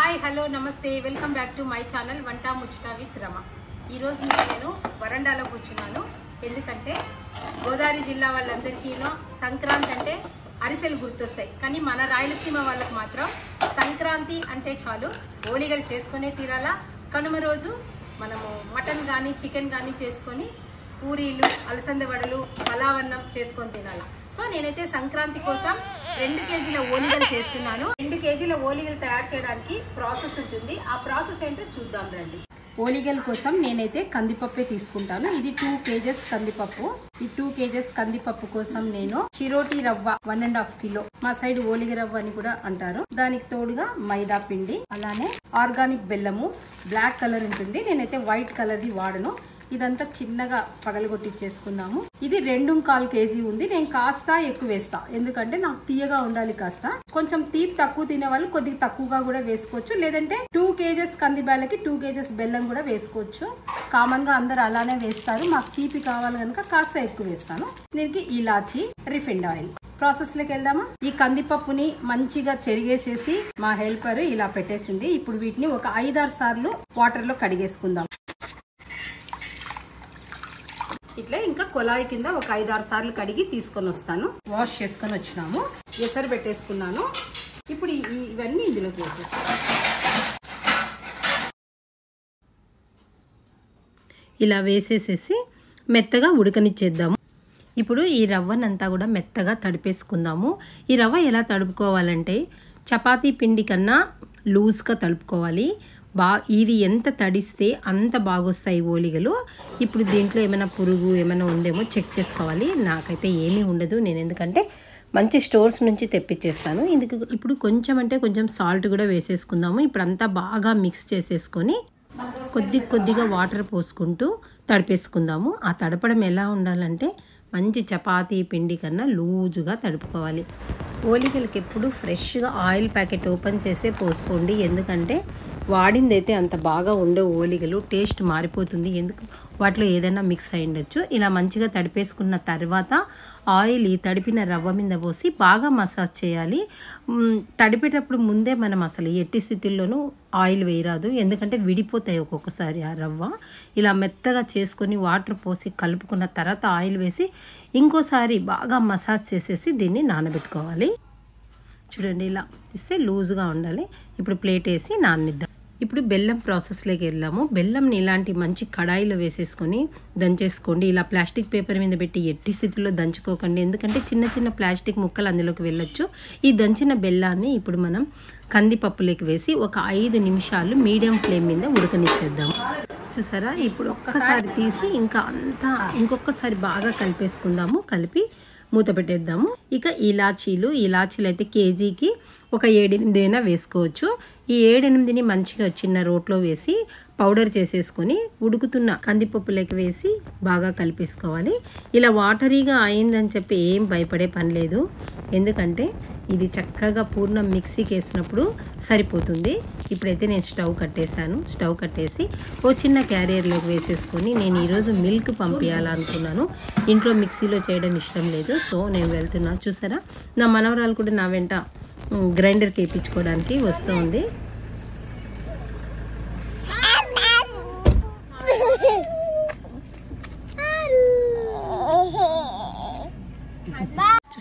Hi hello నమస్తే welcome back to my channel వంట ముచ్చట విత్ రమ. ఈరోజు నేను వరండాలో కూర్చున్నాను. ఎందుకంటే గోదావరి జిల్లా వాళ్ళందరికీ సంక్రాంతి అంటే అరిసెలు గుర్తొస్తాయి, కానీ మన రాయలసీమ వాళ్ళకి మాత్రం సంక్రాంతి అంటే చాలు ఓలిగలు చేసుకునే తీరాలా. కనుమ రోజు మనము మటన్ కానీ చికెన్ కానీ చేసుకొని పూరీలు అలసంద వడలు పలావన్నం చేసుకొని తినాలా. సో నేనైతే సంక్రాంతి కోసం 2 కేజీల ఓలిగలు చేస్తున్నాను. 2 కేజీల ఓలిగలు తయారు చేయడానికి ప్రాసెస్ ఉంటుంది. ఆ ప్రాసెస్ ఏంటో చూద్దాం రండి. ఓలిగల కోసం నేనైతే కందిపప్పే తీసుకుంటాను. ఇది 2 కేజెస్ కందిపప్పు. ఈ 2 కేజెస్ కందిపప్పు కోసం నేను చిరోటి రవ్వ 1.5 కిలో, మా సైడ్ ఓలిగ రవ్వ అని కూడా అంటారు, దానికి తోడుగా మైదా పిండి, అలానే ఆర్గానిక్ బెల్లము, బ్లాక్ కలర్ ఉంటుంది. నేనైతే వైట్ కలర్ది వాడను. ఇదంతా చిన్నగా పగలగొట్టించేసుకుందాము. ఇది 2.25 కేజీ ఉంది. నేను కాస్త ఎక్కువ వేస్తా, ఎందుకంటే నాకు తీయగా ఉండాలి. కాస్త కొంచెం తీపి తక్కువ తినే వాళ్ళు కొద్దిగా తక్కువగా కూడా వేసుకోవచ్చు, లేదంటే 2 కేజెస్ కంది బెల్లకి 2 కేజెస్ బెల్లం కూడా వేసుకోవచ్చు. కామన్ గా అందరు అలానే వేస్తారు. మాకు తీపి కావాలి కనుక కాస్త ఎక్కువ వేస్తాను. దీనికి ఇలాచి, రిఫైండ్ ఆయిల్. ప్రాసెస్ లోకి వెళ్దామా. ఈ కందిపప్పుని మంచిగా చెరిగేసేసి మా హెల్పర్ ఇలా పెట్టేసింది. ఇప్పుడు వీటిని ఒక 5-6 సార్లు వాటర్ లో కడిగేసుకుందాం. ఇట్లా ఇంకా కొలాయి కింద ఒక 5-6 సార్లు కడిగి తీసుకొని వస్తాను. వాష్ చేసుకొని వచ్చినాము. ఎసరు పెట్టేసుకున్నాను. ఇప్పుడు ఇవన్నీ ఇందులోకి వేసేస్తాను. ఇలా వేసేసేసి మెత్తగా ఉడకనిచ్చేద్దాము. ఇప్పుడు ఈ రవ్వనంతా కూడా మెత్తగా తడిపేసుకుందాము. ఈ రవ్వ ఎలా తడుపుకోవాలంటే చపాతీ పిండి కన్నా లూజ్గా తడుపుకోవాలి. ఇది ఎంత తడిస్తే అంత బాగొస్తాయి ఓలిగలు. ఇప్పుడు దీంట్లో ఏమైనా పురుగు ఏమైనా ఉందేమో చెక్ చేసుకోవాలి. నాకైతే ఏమీ ఉండదు, నేను ఎందుకంటే మంచి స్టోర్స్ నుంచి తెప్పించేస్తాను. ఇప్పుడు కొంచెం అంటే కొంచెం సాల్ట్ కూడా వేసేసుకుందాము. ఇప్పుడు అంతా బాగా మిక్స్ చేసేసుకొని కొద్దిగా వాటర్ పోసుకుంటూ తడిపేసుకుందాము. ఆ తడపడం ఎలా ఉండాలంటే మంచి చపాతీ పిండి కన్నా లూజుగా తడుపుకోవాలి. ఓలిగలకి ఎప్పుడు ఫ్రెష్గా ఆయిల్ ప్యాకెట్ ఓపెన్ చేసే పోసుకోండి, ఎందుకంటే వాడిందైతే అంత బాగా ఉండే ఓలిగలు టేస్ట్ మారిపోతుంది. ఎందుకు వాటిలో ఏదైనా మిక్స్ అయి ఉండొచ్చు. ఇలా మంచిగా తడిపేసుకున్న తర్వాత ఆయిల్ ఈ తడిపిన రవ్వ మీద పోసి బాగా మసాజ్ చేయాలి. తడిపేటప్పుడు ముందే మనం అసలు ఎట్టి స్థితిలోనూ ఆయిల్ వేయరాదు, ఎందుకంటే విడిపోతాయి ఒక్కొక్కసారి ఆ రవ్వ. ఇలా మెత్తగా చేసుకొని వాటర్ పోసి కలుపుకున్న తర్వాత ఆయిల్ వేసి ఇంకోసారి బాగా మసాజ్ చేసేసి దీన్ని నానబెట్టుకోవాలి. చూడండి, ఇలా ఇస్తే లూజ్గా ఉండాలి. ఇప్పుడు ప్లేట్ వేసి నాననిద్దాం. ఇప్పుడు బెల్లం ప్రాసెస్లోకి వెళ్దాము. బెల్లంని ఇలాంటి మంచి కడాయిలో వేసేసుకొని దంచేసుకోండి. ఇలా ప్లాస్టిక్ పేపర్ మీద పెట్టి ఎట్టి స్థితిలో దంచుకోకండి, ఎందుకంటే చిన్న ప్లాస్టిక్ ముక్కలు అందులోకి వెళ్ళొచ్చు. ఈ దంచిన బెల్లాన్ని ఇప్పుడు మనం కందిపప్పులోకి వేసి ఒక 5 నిమిషాలు మీడియం ఫ్లేమ్ మీద ఉడకనిచ్చేద్దాం. చూసారా, ఇప్పుడు ఒక్కసారి తీసి ఇంకొకసారి బాగా కలిపేసుకుందాము. కలిపి మూత పెట్టేద్దాము. ఇక ఇలాచీలు అయితే కేజీకి ఒక 7-8 అయినా వేసుకోవచ్చు. ఈ 7-8ని మంచిగా చిన్న రోట్లో వేసి పౌడర్ చేసేసుకొని ఉడుకుతున్న కందిపప్పులోకి వేసి బాగా కలిపేసుకోవాలి. ఇలా వాటరీగా అయిందని చెప్పి ఏం భయపడే పని లేదు, ఎందుకంటే ఇది చక్కగా పూర్ణం మిక్సీకి వేసినప్పుడు సరిపోతుంది. ఇప్పుడైతే నేను స్టవ్ కట్టేసి ఓ చిన్న క్యారియర్లోకి వేసేసుకొని, నేను ఈరోజు మిల్క్ పంపించాలనుకున్నాను. ఇంట్లో మిక్సీలో చేయడం ఇష్టం లేదు, సో నేను వెళ్తున్నాను. చూసారా, నా మనవరాలు కూడా నా వెంట గ్రైండర్కి వేయించుకోవడానికి వస్తుంది.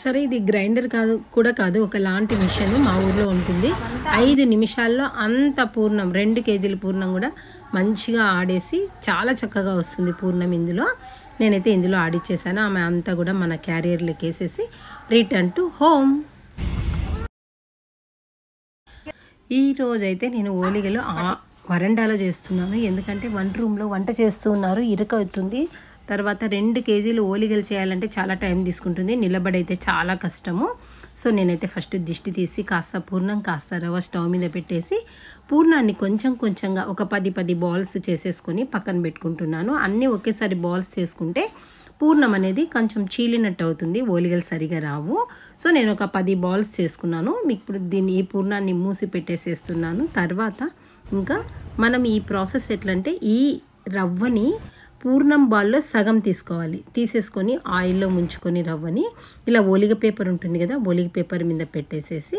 సరే, ఇది గ్రైండర్ కాదు ఒకలాంటి మిషన్ మా ఊర్లో ఉంటుంది. 5 నిమిషాల్లో అంత పూర్ణం 2 కేజీల పూర్ణం కూడా మంచిగా ఆడేసి చాలా చక్కగా వస్తుంది పూర్ణం. నేనైతే ఇందులో ఆడిచ్చేసాను. ఆమె అంతా కూడా మన క్యారియర్లోకి వేసేసి రిటర్న్ టు హోమ్. ఈ రోజైతే నేను ఓలిగలు వరండాలో చేస్తున్నాను, ఎందుకంటే వంట రూమ్లో వంట చేస్తూ ఉన్నారు, ఇరుకవుతుంది. తర్వాత 2 కేజీలు ఓలిగలు చేయాలంటే చాలా టైం తీసుకుంటుంది, నిలబడైతే చాలా కష్టము. సో నేనైతే ఫస్ట్ దిష్టి తీసి కాస్త పూర్ణం కాస్త రవ్వ స్టవ్ మీద పెట్టేసి పూర్ణాన్ని కొంచెంగా ఒక 10 బాల్స్ చేసేసుకొని పక్కన పెట్టుకుంటున్నాను. అన్నీ ఒకేసారి బాల్స్ చేసుకుంటే పూర్ణం అనేది కొంచెం చీలినట్టు అవుతుంది, ఓలిగలు సరిగా రావు. సో నేను ఒక 10 బాల్స్ చేసుకున్నాను. ఇప్పుడు ఈ పూర్ణాన్ని మూసి పెట్టేసేస్తున్నాను. తర్వాత ఇంకా మనం ఈ ప్రాసెస్ ఎట్లంటే ఈ రవ్వని పూర్ణం బాల్లో సగం తీసుకోవాలి. తీసేసుకొని ఆయిల్లో ముంచుకొని రవ్వని ఇలా ఓలిగ పేపర్ ఉంటుంది కదా, ఓలిగ పేపర్ మీద పెట్టేసేసి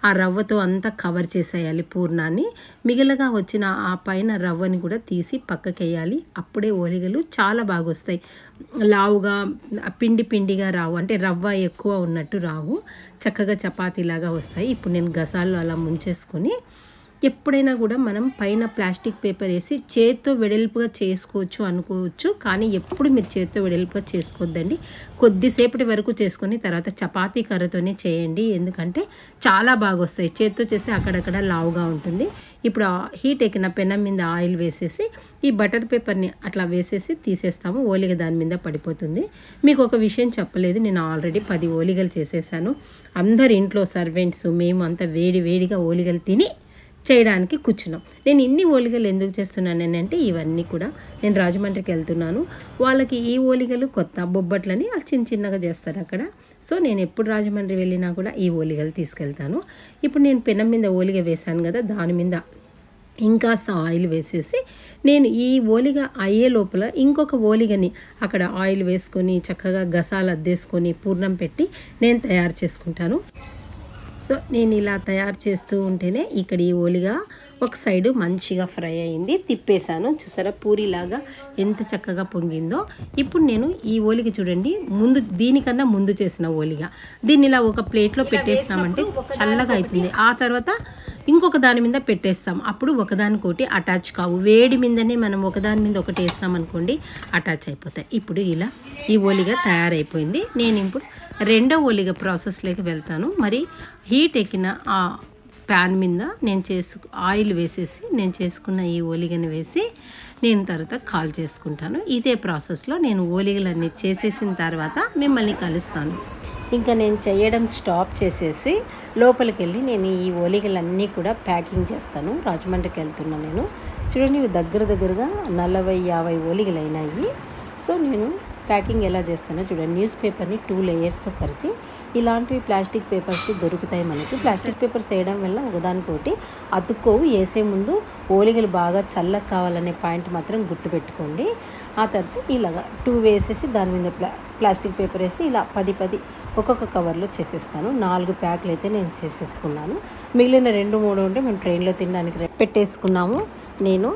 ఆ రవ్వతో అంతా కవర్ చేసేయాలి పూర్ణాన్ని. మిగిలిగా వచ్చిన ఆ పైన రవ్వని కూడా తీసి పక్కకేయాలి. అప్పుడే ఓలిగలు చాలా బాగా వస్తాయి. లావుగా పిండి పిండిగా రావు, అంటే రవ్వ ఎక్కువ ఉన్నట్టు రావు, చక్కగా చపాతీలాగా వస్తాయి. ఇప్పుడు నేను గసాల్లో అలా ముంచేసుకొని, ఎప్పుడైనా కూడా మనం పైన ప్లాస్టిక్ పేపర్ వేసి చేత్తో వెడల్పుగా చేసుకోవచ్చు అనుకోవచ్చు, కానీ ఎప్పుడు మీరు చేత్తో వెడల్పుగా చేసుకోవద్దండి. కొద్దిసేపటి వరకు చేసుకొని తర్వాత చపాతీ కర్రతోనే చేయండి, ఎందుకంటే చాలా బాగా వస్తాయి. చేత్తో చేస్తే అక్కడక్కడ లావుగా ఉంటుంది. ఇప్పుడు హీట్ ఎక్కిన పెనం మీద ఆయిల్ వేసేసి ఈ బటర్ పేపర్ని అట్లా వేసేసి తీసేస్తాము. ఓలిగ దాని మీద పడిపోతుంది. మీకు ఒక విషయం చెప్పలేదు, నేను ఆల్రెడీ 10 ఓలిగలు చేసేసాను. అందరి ఇంట్లో సర్వెంట్స్ మేము అంతా వేడిగా ఓలిగలు తిని చేయడానికి కూర్చున్నాం. నేను ఇన్ని ఓలిగలు ఎందుకు చేస్తున్నాను అంటే, ఇవన్నీ కూడా నేను రాజమండ్రికి వెళ్తున్నాను, వాళ్ళకి ఈ ఓలిగలు కొత్త బొబ్బట్లని చిన్నగా చేస్తారు అక్కడ. సో నేను ఎప్పుడు రాజమండ్రి వెళ్ళినా కూడా ఈ ఓలిగలు తీసుకెళ్తాను. ఇప్పుడు నేను పెనం మీద ఓలిగ వేశాను కదా, దాని మీద ఇంకాస్త ఆయిల్ వేసేసి నేను ఈ ఓలిగ అయ్యే లోపల ఇంకొక ఓలిగని అక్కడ ఆయిల్ వేసుకొని చక్కగా గసాలు అద్దేసుకొని పూర్ణం పెట్టి నేను తయారు చేసుకుంటాను. సో నేను ఇలా తయారు చేస్తూ ఉంటేనే ఇక్కడ ఈ ఓలిగ ఒక సైడు మంచిగా ఫ్రై అయింది. తిప్పేశాను, చూసారా పూరిలాగా ఎంత చక్కగా పొంగిందో. ఇప్పుడు నేను ఈ ఓలిగ చూడండి, దీనికన్నా ముందు చేసిన ఓలిగ, దీన్ని ఇలా ఒక ప్లేట్లో పెట్టేస్తామంటే చల్లగా అవుతుంది. ఆ తర్వాత ఇంకొక దాని మీద పెట్టేస్తాం, అప్పుడు ఒకదానికొకటి అటాచ్ కావు. వేడి మీదనే మనం ఒకదాని మీద ఒకటి వేస్తాం అనుకోండి, అటాచ్ అయిపోతాయి. ఇప్పుడు ఇలా ఈ ఓలిగ తయారైపోయింది. నేను ఇప్పుడు రెండో ఓలిగ ప్రాసెస్లోకి వెళ్తాను. మరి హీట్ ఎక్కిన ఆ ప్యాన్ మీద ఆయిల్ వేసేసి నేను చేసుకున్న ఈ ఓలిగని వేసి నేను తర్వాత కాల్ చేసుకుంటాను. ఇదే ప్రాసెస్లో నేను ఓలిగలన్నీ చేసేసిన తర్వాత మిమ్మల్ని కలుస్తాను. ఇంకా నేను చేయడం స్టాప్ చేసేసి లోపలికి వెళ్ళి నేను ఈ ఓలిగలన్నీ కూడా ప్యాకింగ్ చేస్తాను. రాజమండ్రికి వెళ్తున్నాను నేను. చూడండి, ఇవి దగ్గరగా 40-50 ఓలిగలు అయినాయి. సో నేను ప్యాకింగ్ ఎలా చేస్తానో చూడండి. న్యూస్ పేపర్ని 2 లేయర్స్తో పరిచి, ఇలాంటివి ప్లాస్టిక్ పేపర్స్ దొరుకుతాయి మనకి. ప్లాస్టిక్ పేపర్స్ వేయడం వల్ల ఒకదానికొకటి అతుక్కోవు. వేసే ముందు ఓలిగలు బాగా చల్లగా కావాలనే పాయింట్ మాత్రం గుర్తుపెట్టుకోండి. ఆ తర్వాత ఇలాగా 2 వేసేసి దాని మీద ప్లాస్టిక్ పేపర్ వేసి ఇలా 10 ఒక్కొక్క కవర్లో చేసేస్తాను. 4 ప్యాక్లు అయితే నేను చేసేసుకున్నాను. మిగిలిన 2-3 ఉంటే మేము ట్రైన్లో తినడానికి పెట్టేసుకున్నాము. నేను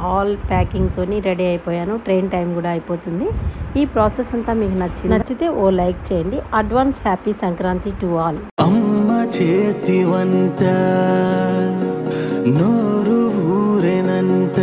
ఆల్ ప్యాకింగ్తో రెడీ అయిపోయాను. ట్రైన్ టైం కూడా అయిపోతుంది. ఈ ప్రాసెస్ అంతా మీకు నచ్చితే ఓ లైక్ చేయండి. Advance happy Sankranti to all. అమ్మ చేతి వంట నోరు ఊరెనంట.